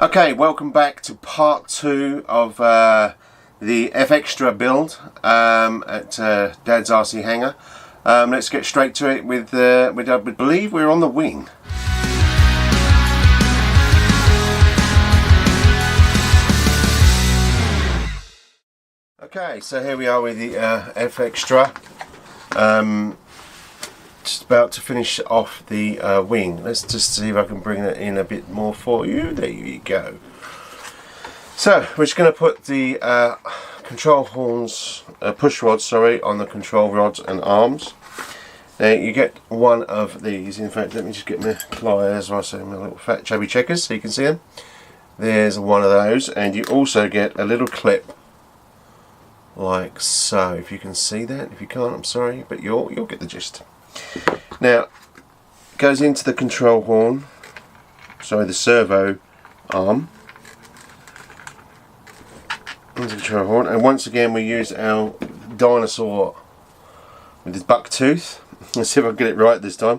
Okay, welcome back to part 2 of the EFXtra build at Dad's RC Hangar. Let's get straight to it with I believe we're on the wing. Okay, so here we are with the EFXtra. Just about to finish off the wing. Let's just see if I can bring that in a bit more for you. There you go. So we're just going to put the control horns, push rods, sorry, on the control rods and arms. Now you get one of these. In fact, let me just get my pliers, or I say my little fat chubby checkers, so you can see them. There's one of those, and you also get a little clip like so. If you can see that, if you can't, I'm sorry, but you'll get the gist. Now, it goes into the control horn, sorry, the servo arm, into the control horn, and once again we use our dinosaur with his buck tooth. Let's see if I get it right this time.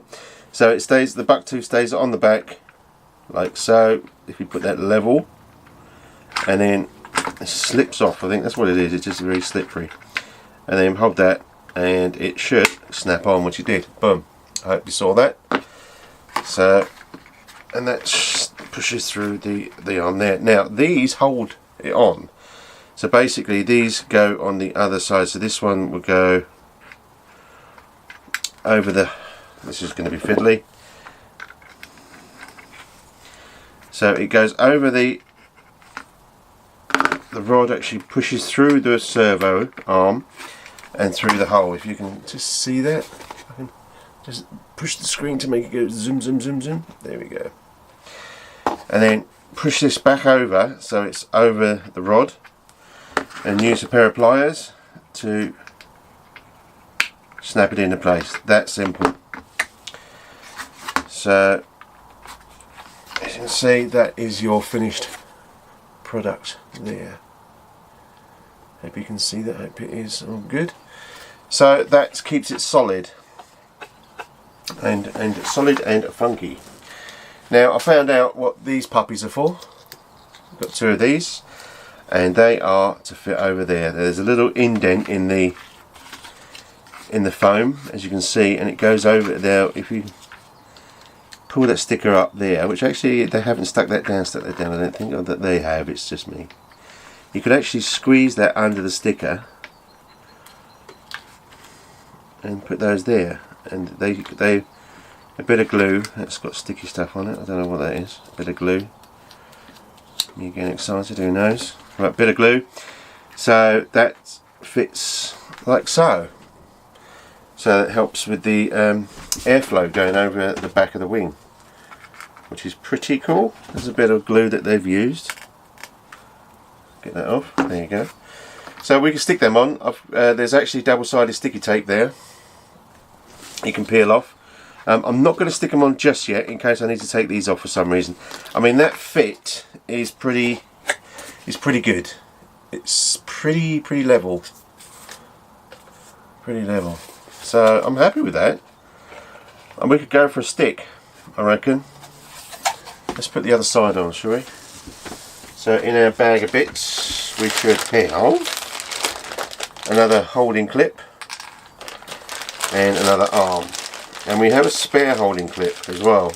So it stays, the buck tooth stays on the back, like so. If you put that level, and then it slips off. I think that's what it is. It's just very slippery, and then hold that, and it should snap on, which it did. Boom. I hope you saw that. So, and that pushes through the arm there. Now these hold it on. So basically these go on the other side. So this one will go over the, this is going to be fiddly. So it goes over the rod, actually pushes through the servo arm and through the hole. If you can just see that, I can just push the screen to make it go zoom, zoom, zoom, zoom. There we go. And then push this back over so it's over the rod, and use a pair of pliers to snap it into place. That simple. So as you can see, that is your finished product there. Hope you can see that. Hope it is all good. So that keeps it solid and solid and funky. Now I found out what these puppies are for. I've got 2 of these, and they are to fit over there. There's a little indent in the foam, as you can see, and it goes over there. If you pull that sticker up there, which actually they haven't stuck that down, I don't think, or that they have, it's just me. You could actually squeeze that under the sticker and put those there, and they a bit of glue. It's got sticky stuff on it. I don't know what that is. A bit of glue. You're getting excited. Who knows? Right, bit of glue. So that fits like so. So that helps with the airflow going over the back of the wing, which is pretty cool. There's a bit of glue that they've used. Get that off. There you go. So we can stick them on. There's actually double-sided sticky tape there. You can peel off. I'm not going to stick them on just yet, in case I need to take these off for some reason. I mean, that fit is pretty good. It's pretty level. Pretty level. So I'm happy with that. And we could go for a stick, I reckon. Let's put the other side on, shall we? So in our bag of bits we should have another holding clip and another arm, and we have a spare holding clip as well.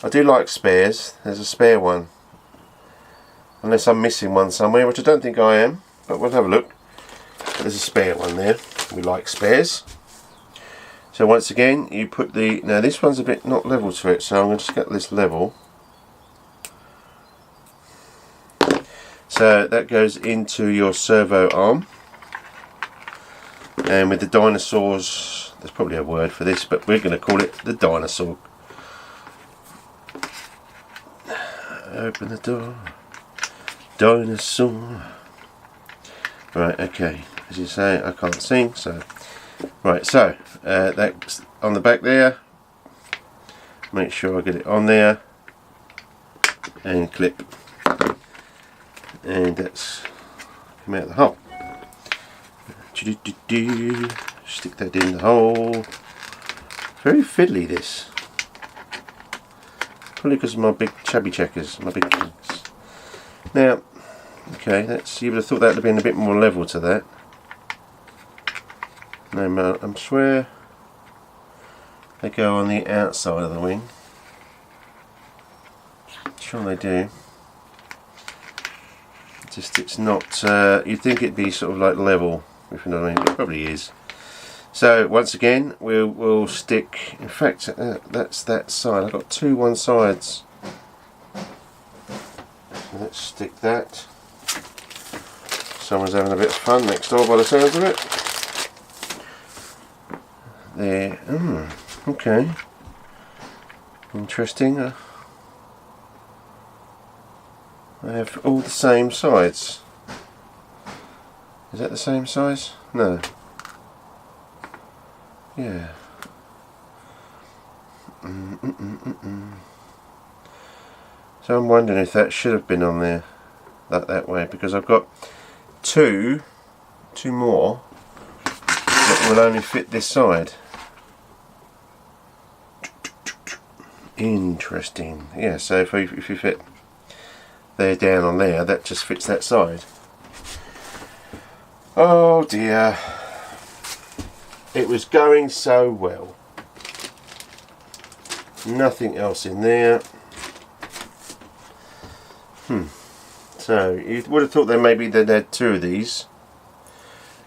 I do like spares. There's a spare one, unless I'm missing one somewhere, which I don't think I am, but we'll have a look. But there's a spare one there. We like spares. So once again you put the, now this one's a bit not level to it, so I'm going to just get this level. So that goes into your servo arm, and with the dinosaurs, there's probably a word for this, but we're going to call it the dinosaur. Open the door, dinosaur. Right, okay, as you say, I can't sing, so right, so that's on the back there. Make sure I get it on there and clip. And that's come out of the hole. Stick that in the hole. Very fiddly, this. Probably because of my big chubby checkers, my big kids. Now, okay, you would have thought that would have been a bit more level to that. No, I'm sure they go on the outside of the wing. Sure they do. Just it's not. You'd think it'd be sort of like level, if you know what I mean. It probably is. So once again, we'll stick. In fact, that's that side. I've got two one sides. Let's stick that. Someone's having a bit of fun next door by the sounds of it. There. Okay. Interesting. They have all the same sides. Is that the same size? No. Yeah. So I'm wondering if that should have been on there that way, because I've got two more that will only fit this side. Interesting. Yeah, so if you fit there down on there, that just fits that side. Oh dear. It was going so well. Nothing else in there. So you would have thought that maybe they'd had two of these.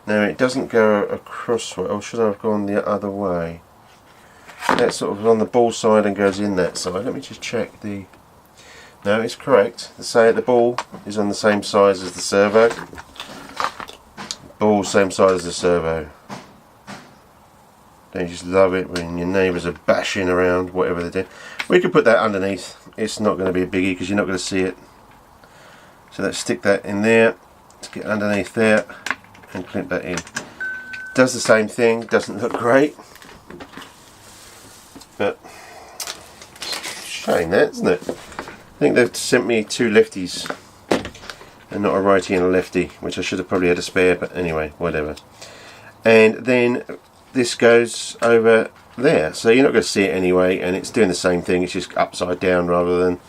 Now it doesn't go across, or should I have gone the other way? That's sort of on the ball side and goes in that side. Let me just check the... No, it's correct. The ball is on the same size as the servo. Ball same size as the servo. Don't you just love it when your neighbours are bashing around whatever they're doing? We could put that underneath. It's not going to be a biggie because you're not going to see it. So let's stick that in there. Let's get underneath there and clip that in. Does the same thing. Doesn't look great, but shame that, isn't it? I think they've sent me two lefties and not a righty and a lefty, which I should have probably had a spare, but anyway, whatever. And then this goes over there, so you're not going to see it anyway, and it's doing the same thing. It's just upside down rather than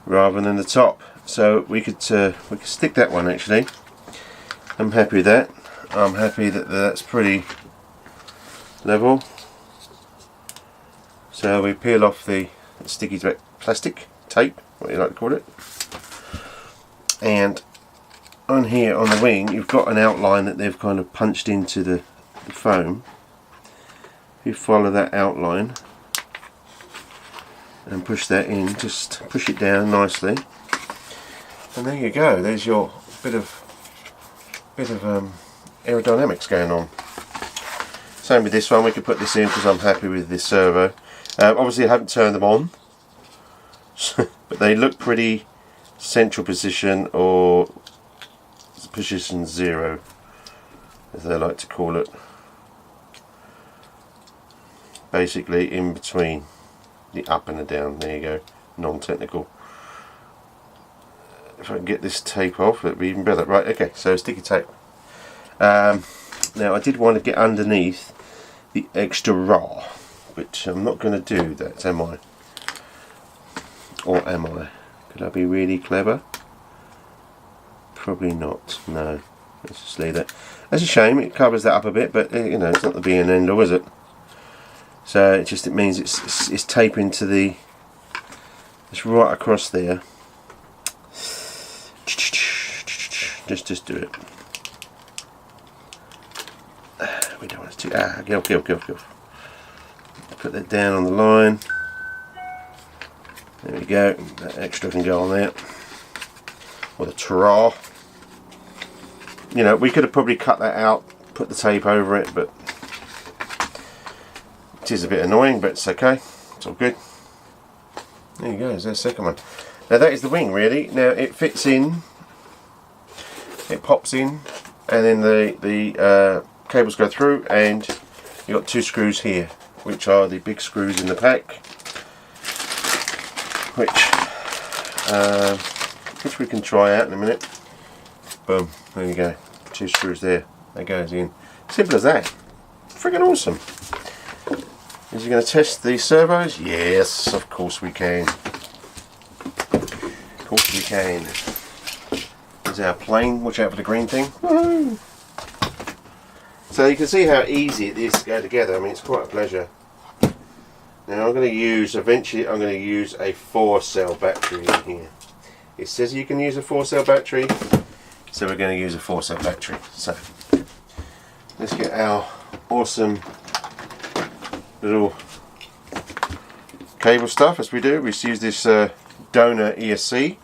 the top. So we could stick that one actually. I'm happy with that. I'm happy that that's pretty level. So we peel off the sticky plastic tape, what you like to call it, and on here on the wing you've got an outline that they've kind of punched into the foam. If you follow that outline and push that in, just push it down nicely, and there you go. There's your bit of aerodynamics going on. Same with this one. We could put this in because I'm happy with this servo. Obviously I haven't turned them on, but they look pretty central position, or position 0 as they like to call it. Basically in between the up and the down. There you go, non-technical. If I can get this tape off, it'd be even better. Right, okay, so sticky tape. Now I did want to get underneath the extra raw, which I'm not going to do that, am I? Or am I? Could I be really clever? Probably not. No. Let's just leave that. That's a shame. It covers that up a bit, but you know, it's not the be and end all, is it? So it means it's taping to the. It's right across there. Just do it. We don't want to. Go. Put that down on the line. There we go. That extra can go on there. Or the traw. You know, we could have probably cut that out, put the tape over it, but it is a bit annoying, but it's okay. It's all good. There you go. There's the second one. Now that is the wing, really. Now it fits in. It pops in, and then the cables go through, and you've got two screws here, which are the big screws in the pack, which we can try out in a minute. Boom, there you go, two screws there, that goes in. Simple as that. Freaking awesome. Is he going to test the servos? Yes, of course we can. Of course we can. There's our plane. Watch out for the green thing. Woo! So you can see how easy it is to go together. I mean, it's quite a pleasure. Now I'm going to use, eventually I'm going to use a 4-cell battery in here. It says you can use a 4-cell battery, so we're going to use a 4-cell battery. So let's get our awesome little cable stuff, as we do. We use this donor ESC.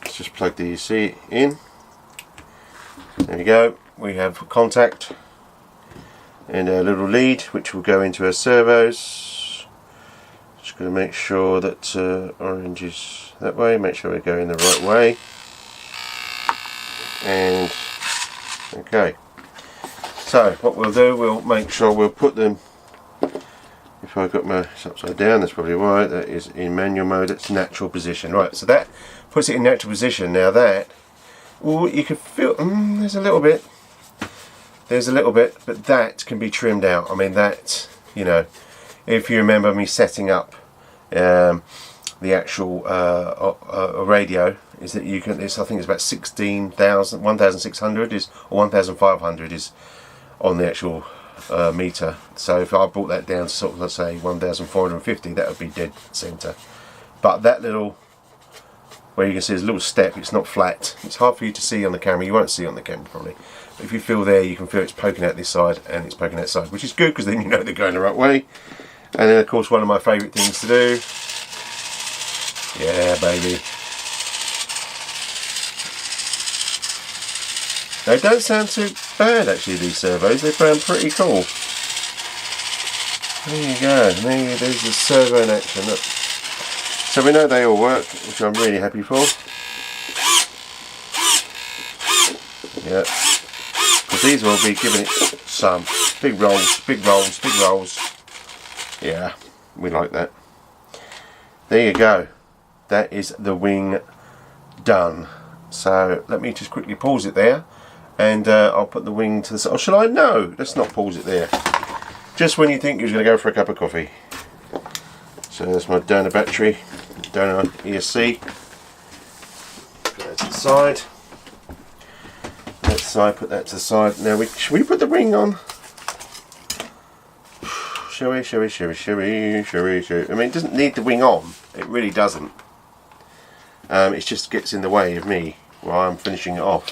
Let's just plug the ESC in. There we go. We have contact and a little lead which will go into our servos. Just going to make sure that orange is that way, make sure we're going the right way. And okay, so what we'll do, we'll make sure we'll put them, if I've got my, it's upside down, that's probably why, that is in manual mode, it's natural position. Right, so that puts it in natural position. Now that, oh, you can feel, there's a little bit, but that can be trimmed out. I mean, that, you know, if you remember me setting up the actual radio, is that you can, it's, I think it's about 1,600 is, or 1,500 is on the actual meter. So if I brought that down to sort of, let's say 1,450, that would be dead center. But that little, where you can see there's a little step, it's not flat. It's hard for you to see on the camera, you won't see on the camera probably. But if you feel there, you can feel it's poking out this side and it's poking out that side, which is good because then you know they're going the right way. And then of course one of my favourite things to do, yeah baby. They don't sound too bad actually, these servos, they sound pretty cool. There you go, there's the servo in action. Look. So we know they all work, which I'm really happy for. Yeah, because these will be giving it some big rolls, big rolls, big rolls. Yeah, we like that. There you go. That is the wing done. So let me just quickly pause it there, and I'll put the wing to the side. Oh, shall I? No, let's not pause it there. Just when you think you're going to go for a cup of coffee. So that's my donor battery, donor ESC. Put that to the side. That side, put that to the side. Now, should we put the ring on? Shall we? I mean, it doesn't need the wing on. It really doesn't. It just gets in the way of me while I'm finishing it off.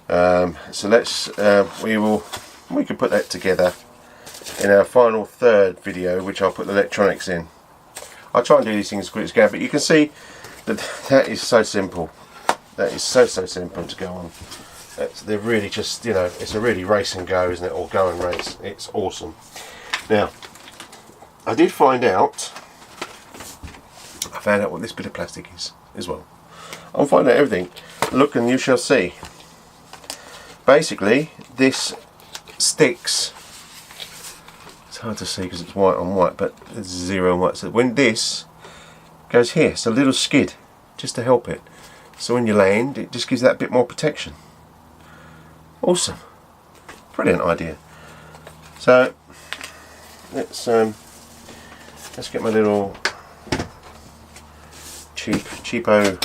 So let's, we can put that together in our final third video, which I'll put the electronics in. I'll try and do these things as quick as I can, but you can see that that is so simple. That is so simple to go on. They're really just, you know, it's a really race and go, isn't it? Or go and race. It's awesome. Now, I did find out, I found out what this bit of plastic is as well. I'll find out everything. Look and you shall see. Basically, this sticks. It's hard to see because it's white on white, but it's 0 on white. So when this goes here, it's a little skid just to help it. So when you land, it just gives that bit more protection. Awesome. Brilliant idea. So let's get my little cheapo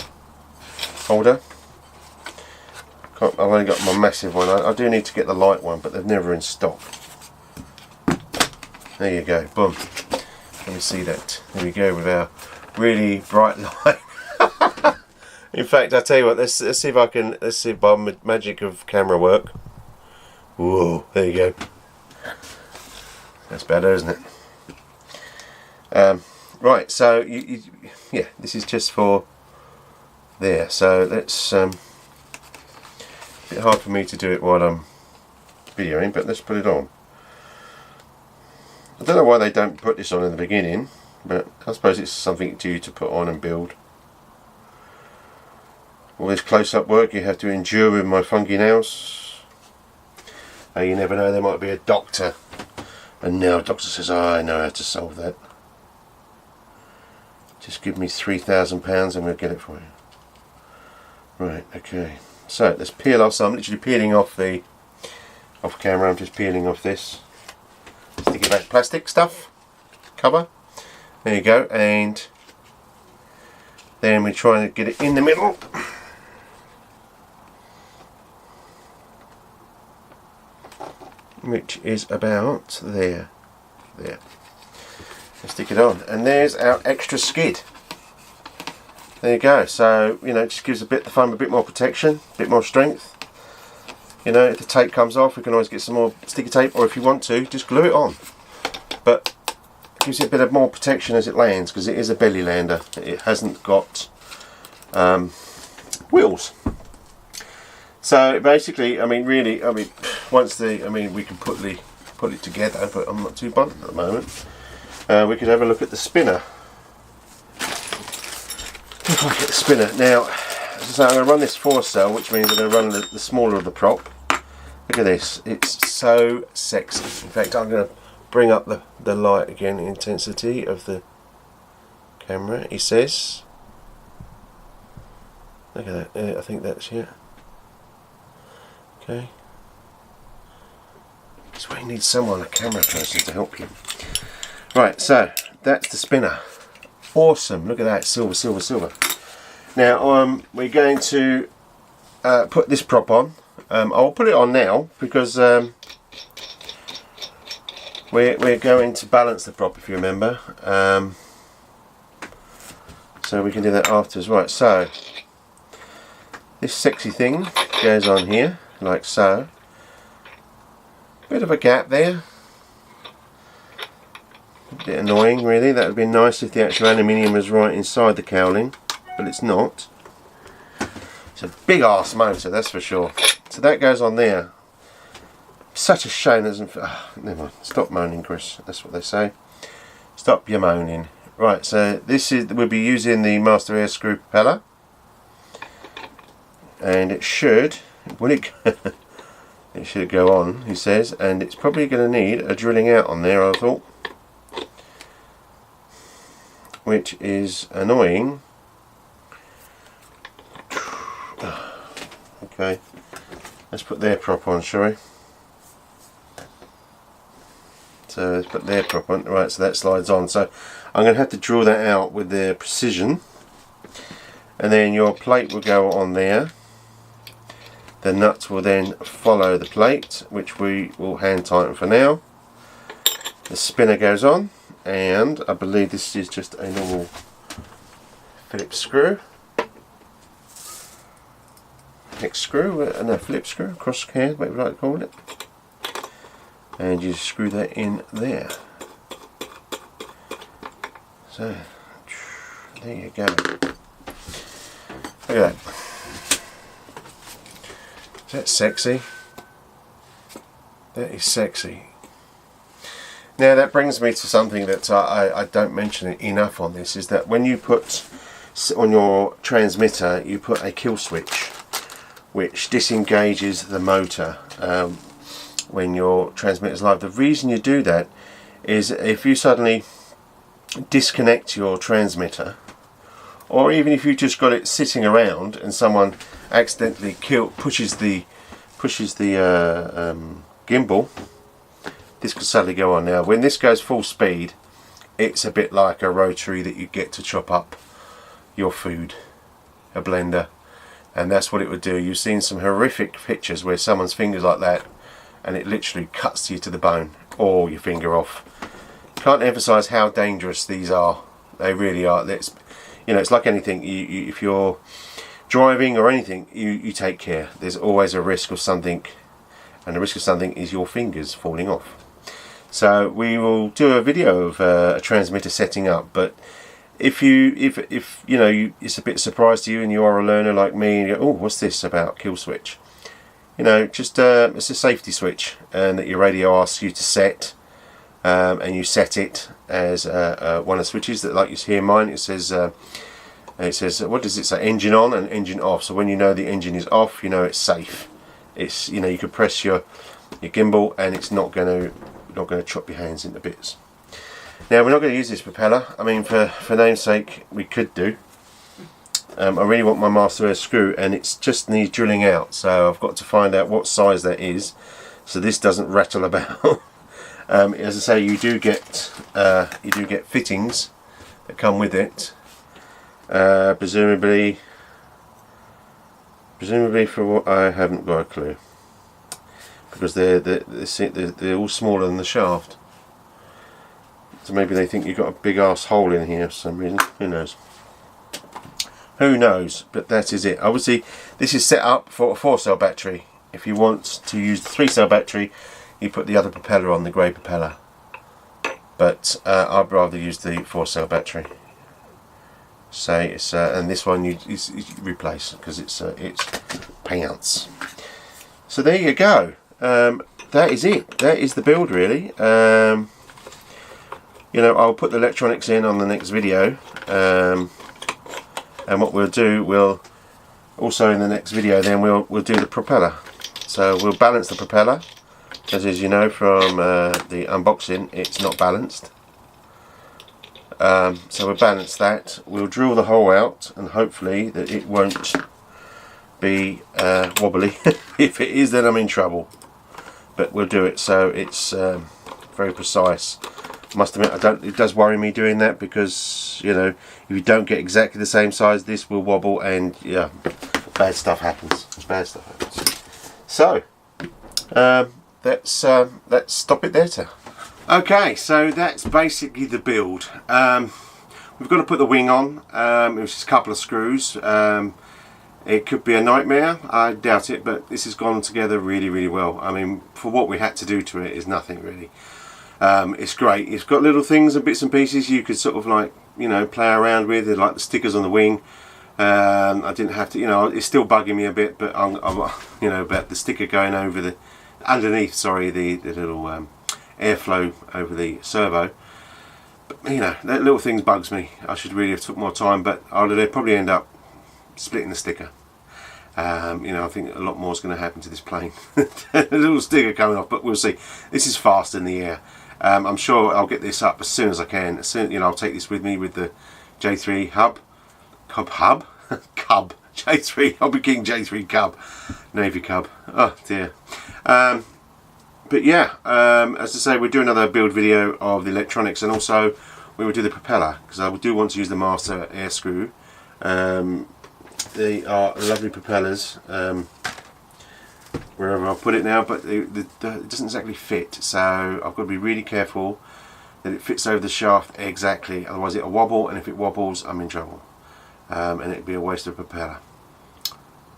holder. I've only got my massive one. I do need to get the light one, but they're never in stock. There you go, boom. Let me see that. There we go with our really bright light. In fact, I tell you what, let's see if I can, let's see if by magic of camera work. Whoa, there you go. That's better, isn't it? Right, so yeah, this is just for there. So let's, a bit hard for me to do it while I'm videoing, but let's put it on. I don't know why they don't put this on in the beginning, but I suppose it's something to you to put on and build. All this close-up work you have to endure with my funky nails. Oh, you never know, there might be a doctor, and now a doctor says, oh, I know how to solve that. Just give me £3,000 and we'll get it for you. Right, okay. So let's peel off. So I'm literally peeling off the camera. I'm just peeling off this sticky back plastic stuff cover. There you go, and Then we're trying to get it in the middle. Which is about there. There. Let's stick it on. And there's our extra skid. There you go. So, you know, it just gives the foam a bit more protection, a bit more strength. You know, if the tape comes off, we can always get some more sticky tape, or if you want to, just glue it on. But it gives it a bit of more protection as it lands, because it is a belly lander. It hasn't got wheels. So basically, I mean, really, I mean, we can put it together, but I'm not too blunt at the moment. We could have a look at the spinner. If I get the spinner now, as I say, I'm going to run this 4-cell, which means I'm going to run the smaller of the prop. Look at this, it's so sexy. In fact, I'm going to bring up the light again, the intensity of the camera. He says, look at that. I think that's it. Okay. That's why you need someone, a camera person, to help you. Right, so that's the spinner. Awesome, look at that, silver, silver, silver. Now we're going to put this prop on. I'll put it on now because we're going to balance the prop, if you remember. So we can do that afterwards. Right, so this sexy thing goes on here, like so. Bit of a gap there. A bit annoying, really. That would be nice if the actual aluminium was right inside the cowling, but it's not. It's a big arse motor, that's for sure. So that goes on there. Such a shame, doesn't. Never mind. Stop moaning, Chris. That's what they say. Stop your moaning. Right. So this is. We'll be using the master air screw propeller, and it should. Will it? It should go on, he says, and it's probably going to need a drilling out on there, I thought, which is annoying. Okay, let's put their prop on, shall we? So let's put their prop on. Right, so that slides on. So I'm going to have to drill that out with the precision, and then your plate will go on there. The nuts will then follow the plate, which we will hand tighten for now. The spinner goes on, and I believe this is just a normal Phillips screw. Hex screw, no, Phillips screw, cross hand, whatever you like to call it. And you screw that in there. So, there you go. Look at that. Is that sexy? That is sexy. Now that brings me to something that I don't mention it enough on this, is that when you put on your transmitter, you put a kill switch which disengages the motor when your transmitter is live. The reason you do that is if you suddenly disconnect your transmitter, or even if you just got it sitting around and someone accidentally pushes the gimbal, this could suddenly go on. Now when this goes full speed, it's a bit like a rotary that you get to chop up your food, a blender, and that's what it would do. You've seen some horrific pictures where someone's finger's like that and it literally cuts you to the bone, or your finger off. Can't emphasize how dangerous these are. They really are. You know, it's like anything. If you're driving or anything, you take care. There's always a risk of something, and the risk of something is your fingers falling off. So we will do a video of a transmitter setting up, but if you know it's a bit surprise to you and you are a learner like me and you go, oh, what's this about kill switch? You know, just it's a safety switch, and that your radio asks you to set, and you set it as one of the switches that, like you see here, mine, it says what does it say? Engine on and engine off. So when you know the engine is off, you know it's safe. It's, you know, you could press your gimbal and it's not going to chop your hands into bits. Now we're not going to use this propeller. I mean, for namesake, we could do. I really want my master air screw, and it just needs drilling out. So I've got to find out what size that is, so this doesn't rattle about. As I say, you do get fittings that come with it. Presumably for what, I haven't got a clue, because they're all smaller than the shaft. So maybe they think you've got a big ass hole in here for some reason. Who knows? Who knows? But that is it. Obviously, this is set up for a 4-cell battery. If you want to use the 3-cell battery, you put the other propeller on, the grey propeller. But I'd rather use the 4-cell battery. So it's and this one you replace, because it's pants. So there you go. That is it. That is the build, really. You know, I'll put the electronics in on the next video. And what we'll do, we'll also in the next video then we'll do the propeller. So we'll balance the propeller, because as you know from the unboxing, it's not balanced. So we'll balance that. We'll drill the hole out, and hopefully that it won't be wobbly. If it is, then I'm in trouble. But we'll do it so it's very precise. Must admit, it does worry me doing that, because you know, if you don't get exactly the same size, this will wobble, and yeah, bad stuff happens. Bad stuff happens. So let's stop it there, sir. Okay, so that's basically the build. We've got to put the wing on, which is a couple of screws. It could be a nightmare, I doubt it, but this has gone together really, really well. I mean, for what we had to do to it is nothing really. It's great. It's got little things and bits and pieces you could sort of like, you know, play around with. They're like the stickers on the wing. I didn't have to, you know, it's still bugging me a bit, but I'm you know, about the sticker going over the underneath. Sorry, the little airflow over the servo. But you know, that little thing bugs me. I should really have took more time, but I'll probably end up splitting the sticker. You know, I think a lot more is going to happen to this plane. A little sticker coming off, but we'll see. This is fast in the air. I'm sure I'll get this up as soon as I can. As soon, you know, I'll take this with me with the J3 Cub, J3, I'll be King J3 Cub, Navy Cub. Oh dear. But yeah, as I say, we'll do another build video of the electronics, and also we will do the propeller, because I do want to use the master air screw. They are lovely propellers, wherever I'll put it now, but it doesn't exactly fit, so I've got to be really careful that it fits over the shaft exactly, otherwise it'll wobble, and if it wobbles I'm in trouble, and it'd be a waste of propeller.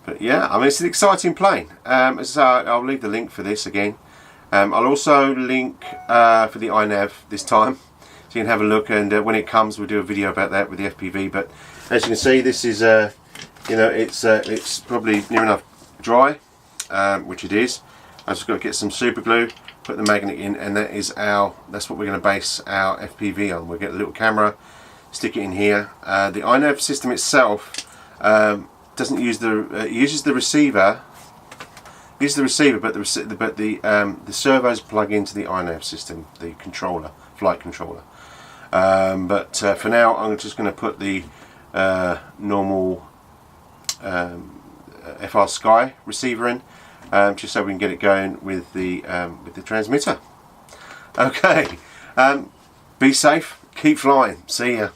But yeah, I mean, it's an exciting plane. As I say, I'll leave the link for this again. I'll also link for the iNAV this time, so you can have a look, and when it comes we'll do a video about that with the FPV. But as you can see, this is you know, it's probably near enough dry, which it is. I've just got to get some super glue, put the magnet in, and that's what we're going to base our FPV on. We'll get a little camera, stick it in here. The iNAV system itself doesn't use it uses the receiver. Uses the receiver, but the servos plug into the iNAV system, the controller, flight controller. But for now, I'm just going to put the normal FR Sky receiver in, just so we can get it going with the transmitter. Okay, be safe, keep flying, see ya.